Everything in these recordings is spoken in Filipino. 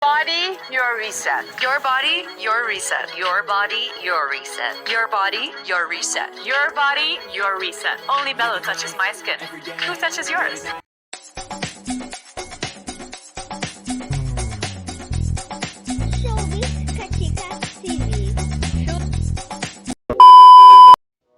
Body, your reset. Your body, your reset. Your body, your reset. Your body, your reset. Your body, your reset. Only Bello touches my skin. Who touches yours? Showbiz Kachika TV.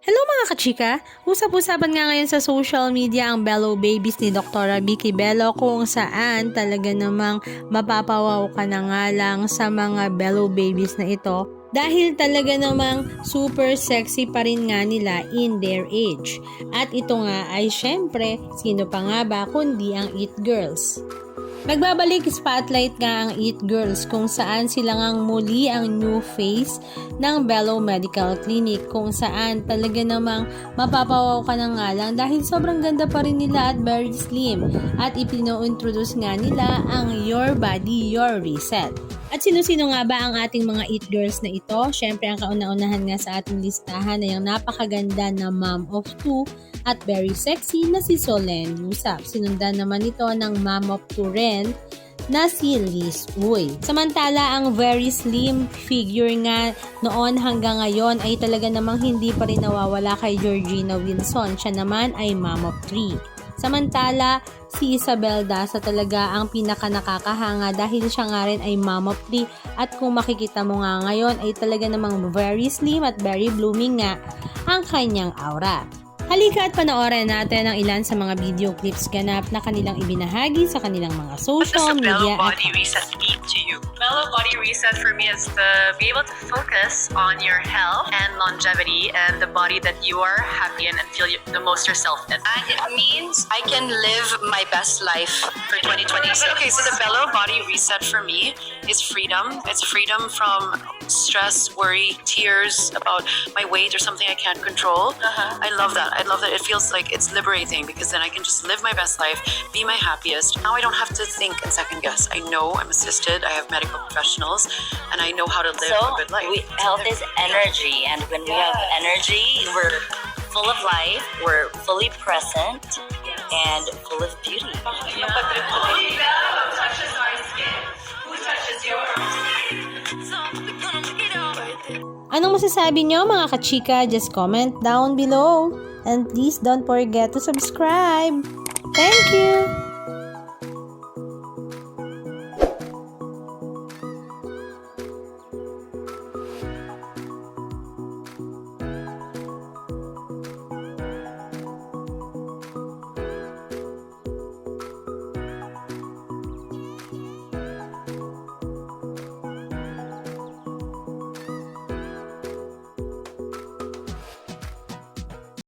Hello mga kachika! Usap-usapan nga ngayon sa social media ang Bello Babies ni Dr. Vicky Bello kung saan talaga namang mapapawaw ka na nga lang sa mga Bello Babies na ito dahil talaga namang super sexy pa rin nga nila in their age. At ito nga ay syempre, sino pa nga ba kundi ang It Girls. Nagbabalik spotlight nga ang It Girls kung saan sila ngang muli ang new face ng Bello Medical Clinic kung saan talaga namang mapapawaw ka na nga lang dahil sobrang ganda pa rin nila at very slim at ipino-introduce nga nila ang Your Body, Your Reset. At sino-sino nga ba ang ating mga It Girls na ito? Syempre ang kauna-unahan nga sa ating listahan ay ang napakaganda na mom of two at very sexy na si Solenn Yusap. Sinundan naman ito ng mom of two rin na si Liz Uy. Samantala ang very slim figure nga noon hanggang ngayon ay talaga namang hindi pa rin nawawala kay Georgina Wilson. Siya naman ay mom of three. Samantala, si Isabel Daza talaga ang pinaka nakakahanga dahil siya nga rin ay mom of three at kung makikita mo nga ngayon ay talaga namang very slim at very blooming nga ang kanyang aura. Halika at panoorin natin ang ilan sa mga video clips ganap na kanilang ibinahagi sa kanilang mga social What does the media Bello Body accounts. Reset mean to you? Bello Body Reset for me is to be able to focus on your health and longevity and the body that you are happy in and feel the most yourself in. And it means I can live my best life for 2026. Okay, so the Bello Body Reset for me is freedom. It's freedom from stress, worry, tears about my weight or something I can't control. I love that. I love that. It feels like it's liberating because then I can just live my best life, be my happiest. Now I don't have to think and second guess. I know I'm assisted. I have medical professionals, and I know how to live a good life. Health is energy, and when we have energy, we're full of life, we're fully present, and full of beauty. Anong masasabi nyo mga kachika? Just comment down below. And please don't forget to subscribe. Thank you!